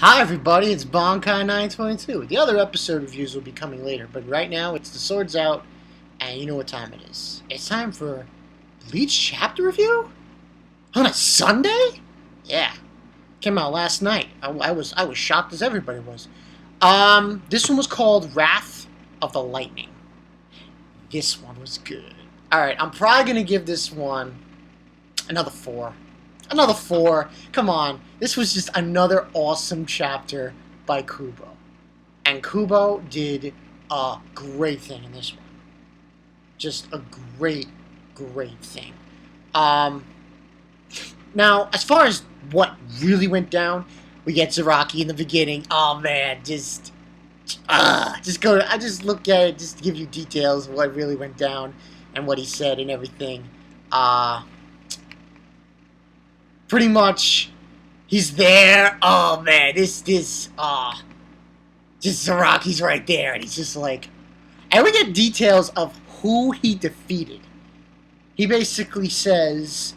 Hi everybody, it's Bonkai922. The other episode reviews will be coming later, but right now it's the Swords Out, and you know what time it is. It's time for Bleach chapter review? On a Sunday? Yeah. Came out last night. I was shocked as everybody was. This one was called Wrath of the Lightning. This one was good. Alright, I'm probably gonna give this one another 4. Another 4. Come on. This was just another awesome chapter by Kubo. And Kubo did a great thing in this one. Just a great, great thing. Now, as far as what really went down, we get Zaraki in the beginning. Oh man, I just look at it just to give you details of what really went down and what he said and everything. Pretty much, he's there. Oh man, just Zaraki's right there, and he's just like, and we get details of who he defeated. He basically says,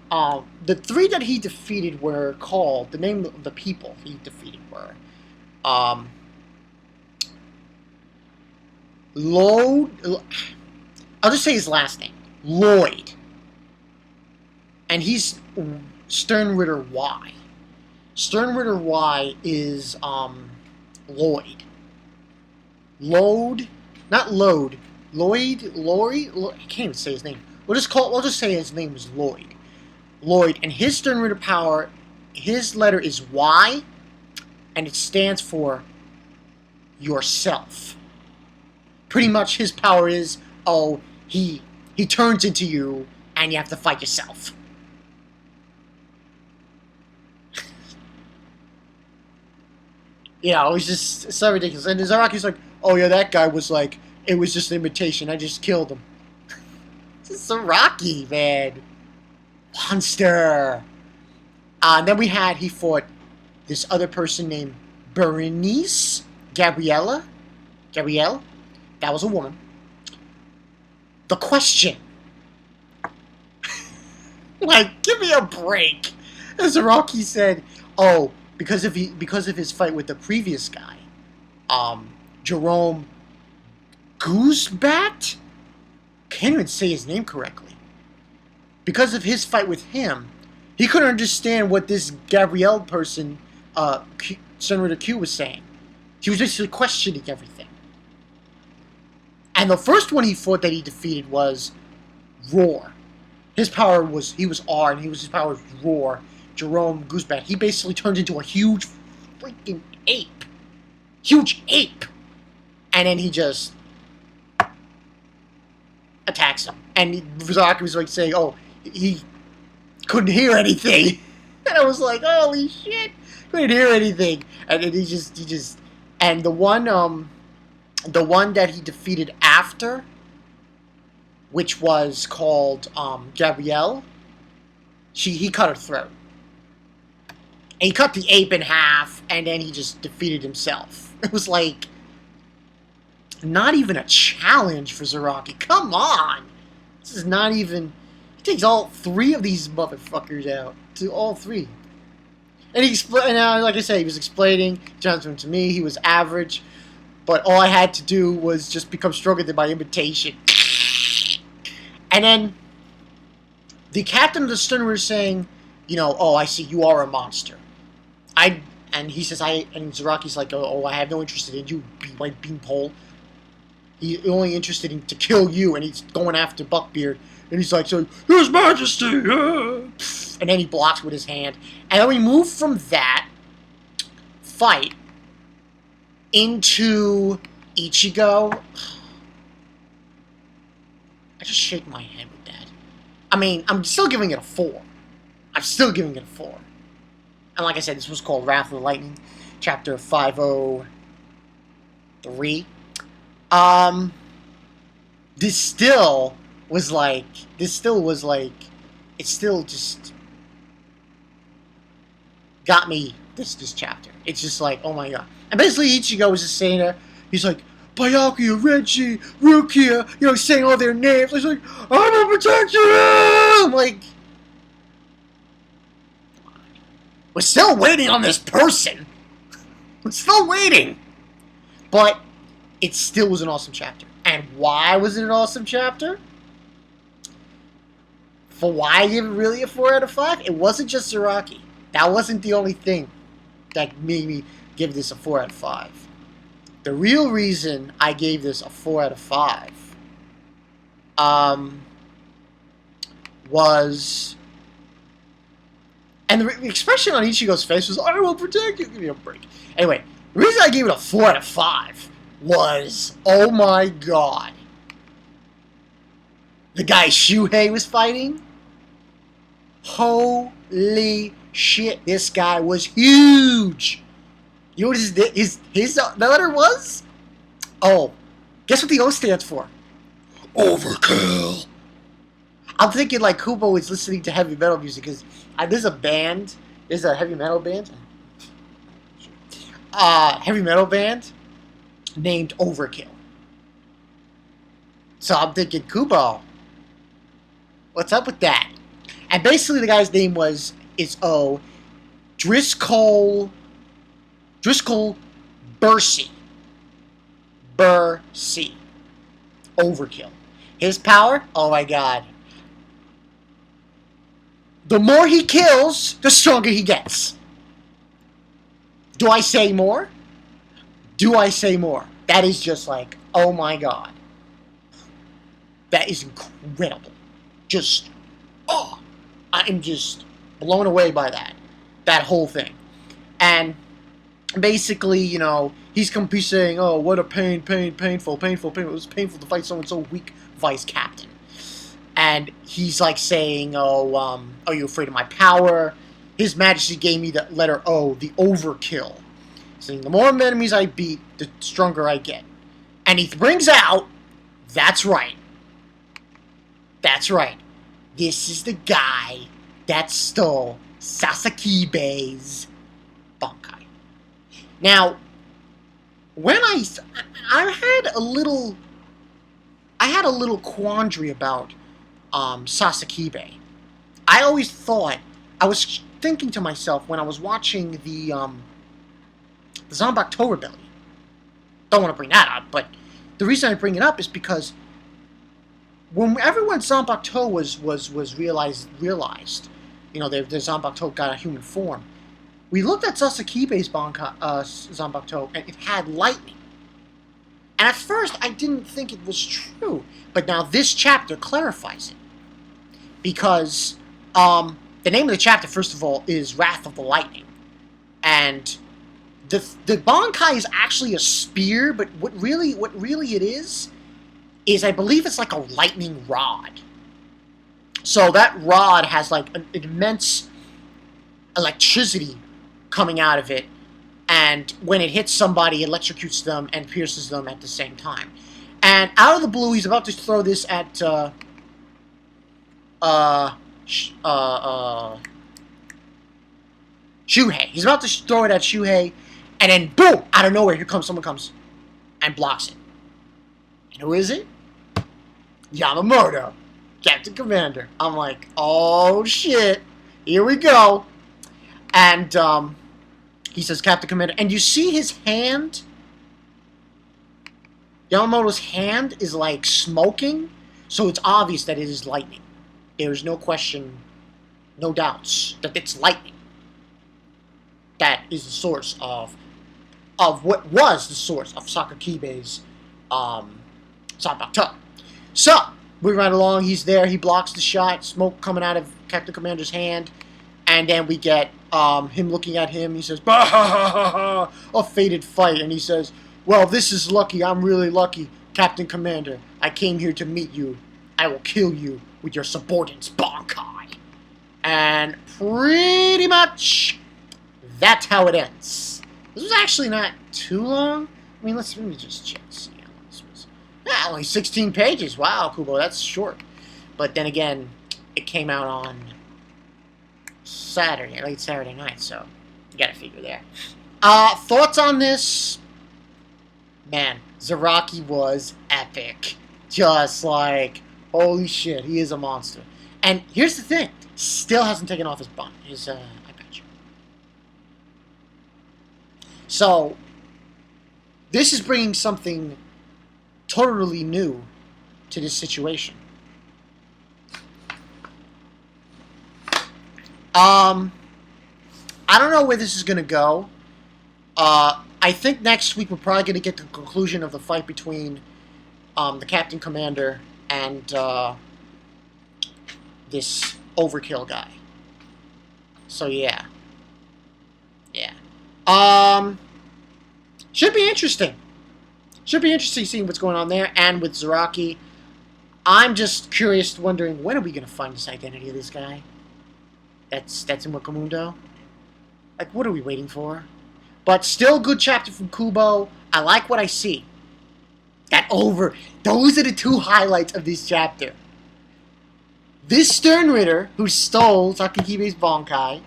the 3 that he defeated were called, the name of the people he defeated were, I'll just say his last name, Lloyd, and he's Sternritter Y. Sternritter Y is Lloyd. Not Load. Lloyd. I can't even say his name. We'll just say his name is Lloyd. Lloyd, and his Sternritter power, his letter is Y, and it stands for yourself. Pretty much his power is, he turns into you, and you have to fight yourself. Yeah, it was just so ridiculous. And Zaraki's like, oh yeah, that guy was like, it was just an imitation. I just killed him. It's Zaraki, man. Monster. And then he fought this other person named Berenice Gabrielle. That was a woman. The question. Like, give me a break. And Zaraki said, oh, because of his fight with the previous guy, Jerome Goosebat? Can't even say his name correctly. Because of his fight with him, he couldn't understand what this Gabrielle person, Senator Q, was saying. He was basically questioning everything. And the first one he fought that he defeated was Roar. His power was, he was R, and his power was Roar. Jerome Goosebat. He basically turned into a huge freaking ape. Huge ape. And then he just attacks him. And Zaraki was like saying, oh, he couldn't hear anything. And I was like, holy shit. Couldn't hear anything. And then he just, and the one that he defeated after, which was called, Gabrielle, he cut her throat. And he cut the ape in half, and then he just defeated himself. It was like, not even a challenge for Zaraki. Come on! This is not even... He takes all 3 of these motherfuckers out. To all 3. And like I said, he was explaining, gentleman to me, he was average, but all I had to do was just become stronger than my imitation. And then, the captain of the Sternritter was saying, you know, oh, I see, you are a monster. And he says, and Zaraki's like, oh, I have no interest in you, white beanpole. He's only interested in to kill you, and he's going after Buckbeard. And he's like, so, His Majesty! And then he blocks with his hand. And then we move from that fight into Ichigo. I just shake my head with that. I mean, I'm still giving it a 4. I'm still giving it a 4. And like I said, this was called Wrath of the Lightning, chapter 503. This still just got me, this chapter. It's just like, oh my god. And basically Ichigo was just saying that, he's like, Byakuya, Renji, Rukia, you know, saying all their names. He's like, I'm gonna protect you! I'm like, we're still waiting on this person. We're still waiting. But it still was an awesome chapter. And why was it an awesome chapter? For why I give it really a 4 out of 5? It wasn't just Zaraki. That wasn't the only thing that made me give this a 4 out of 5. The real reason I gave this a 4 out of 5 was... And the expression on Ichigo's face was, I will protect you. Give me a break. Anyway, the reason I gave it a 4 out of 5 was, oh my god. The guy Shuhei was fighting? Holy shit, this guy was huge. You know what his the letter was? Oh, guess what the O stands for? Overkill. I'm thinking like Kubo is listening to heavy metal music because there's a band, there's a heavy metal band, named Overkill. So I'm thinking, Kubo, what's up with that? And basically the guy's name is Driscoll Bursey. Overkill. His power? Oh my god. The more he kills, the stronger he gets. Do I say more? Do I say more? That is just like, oh my god. That is incredible. Just, oh, I am just blown away by that whole thing. And basically, you know, he's saying, oh, what a painful. It was painful to fight someone so weak, Vice Captain. And he's like saying, oh, are you afraid of my power? His Majesty gave me the letter O, the Overkill. Saying, the more enemies I beat, the stronger I get. And he brings out, that's right. This is the guy that stole Sasakibe's Bankai. Now, when I had a little quandary about Sasakibe. I always thought, I was thinking to myself when I was watching the Zanbakuto Rebellion. Don't want to bring that up, but the reason I bring it up is because whenever Zanbakuto was realized, you know, the Zanbakuto got a human form. We looked at Sasakibe's Zanbakuto, and it had lightning. And at first, I didn't think it was true, but now this chapter clarifies it. Because the name of the chapter, first of all, is Wrath of the Lightning. And the Bankai is actually a spear, but what really it is I believe it's like a lightning rod. So that rod has like an immense electricity coming out of it, and when it hits somebody, it electrocutes them and pierces them at the same time. And out of the blue, he's about to throw this at Shuhei. He's about to throw it at Shuhei, and then boom! Out of nowhere, someone comes and blocks it. And who is it? Yamamoto, Captain Commander. I'm like, oh shit, here we go. And he says, Captain Commander, and you see his hand? Yamamoto's hand is like smoking, so it's obvious that it is lightning. There is no question, no doubts that it's lightning. That is the source of what was the source of Sasakibe's Zanbakuto. So, moving right along, he's there, he blocks the shot, smoke coming out of Captain Commander's hand, and then we get him looking at him. He says, bah, ha, ha, ha, ha, a fated fight. And he says, well, this is lucky. I'm really lucky, Captain Commander. I came here to meet you. I will kill you with your subordinate's Bankai. And pretty much, that's how it ends. This was actually not too long. I mean, let me just check. See how long this was. Only 16 pages. Wow, Kubo, that's short. But then again, it came out on late Saturday night, so you gotta figure there. Thoughts on this? Man, Zaraki was epic. Just like, holy shit, he is a monster. And here's the thing, still hasn't taken off his bun. His eye patch. So, this is bringing something totally new to this situation. I don't know where this is going to go. I think next week we're probably going to get to the conclusion of the fight between the Captain Commander and this Overkill guy. So yeah. Yeah. Should be interesting. Should be interesting seeing what's going on there. And with Zaraki, I'm just curious, wondering, when are we going to find this identity of this guy? That's in Wakamundo? Like, what are we waiting for? But still good chapter from Kubo. I like what I see. Those are the two highlights of this chapter. This Stern Ritter who stole Sakakibe's Bankai.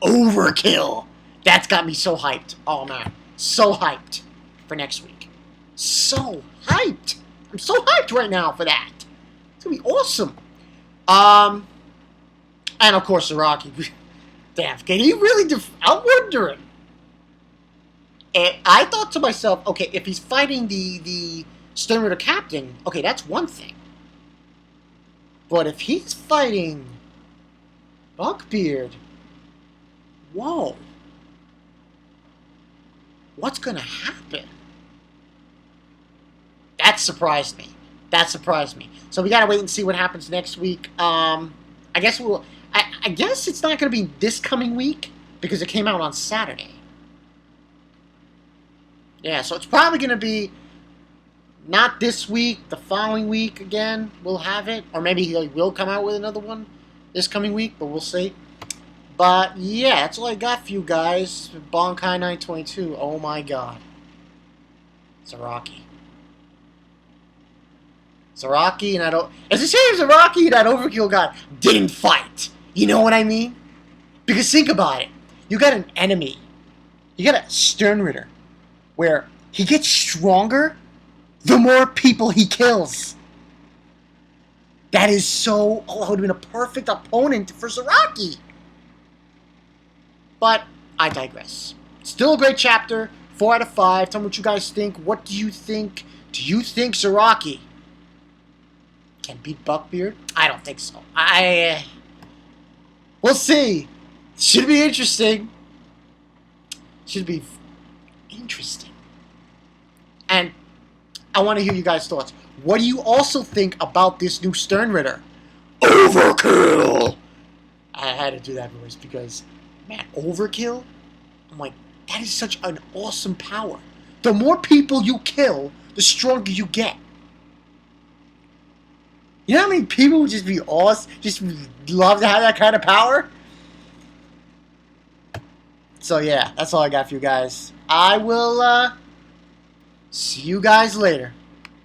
Overkill. That's got me so hyped. Oh man. So hyped for next week. So hyped. I'm so hyped right now for that. It's gonna be awesome. And of course Zaraki. Damn, can he really I'm wondering. And I thought to myself, okay, if he's fighting the Stern Ritter captain, okay, that's one thing. But if he's fighting BUCKBEARD, whoa. What's gonna happen? That surprised me. That surprised me. So we gotta wait and see what happens next week. I guess I guess it's not gonna be this coming week because it came out on Saturday. Yeah, so it's probably gonna be not this week, the following week again. We'll have it, or maybe he will come out with another one this coming week, but we'll see. But yeah, that's all I got for you guys. Bankai 922. Oh my god. Zaraki. Zaraki and it's a shame Zaraki and that Overkill guy didn't fight. You know what I mean? Because think about it. You got an enemy. You got a Stern Ritter where he gets stronger the more people he kills. That is so... Oh, that would have been a perfect opponent for Zaraki. But I digress. Still a great chapter. 4 out of 5. Tell me what you guys think. What do you think? Do you think Zaraki can beat BUCKBEARD? I don't think so. We'll see. Should be interesting. Should be interesting. And I want to hear you guys' thoughts. What do you also think about this new Stern Ritter? Overkill! I had to do that voice because, man, Overkill? I'm like, that is such an awesome power. The more people you kill, the stronger you get. You know how many people would just be awesome, just love to have that kind of power? So yeah, that's all I got for you guys. I will see you guys later.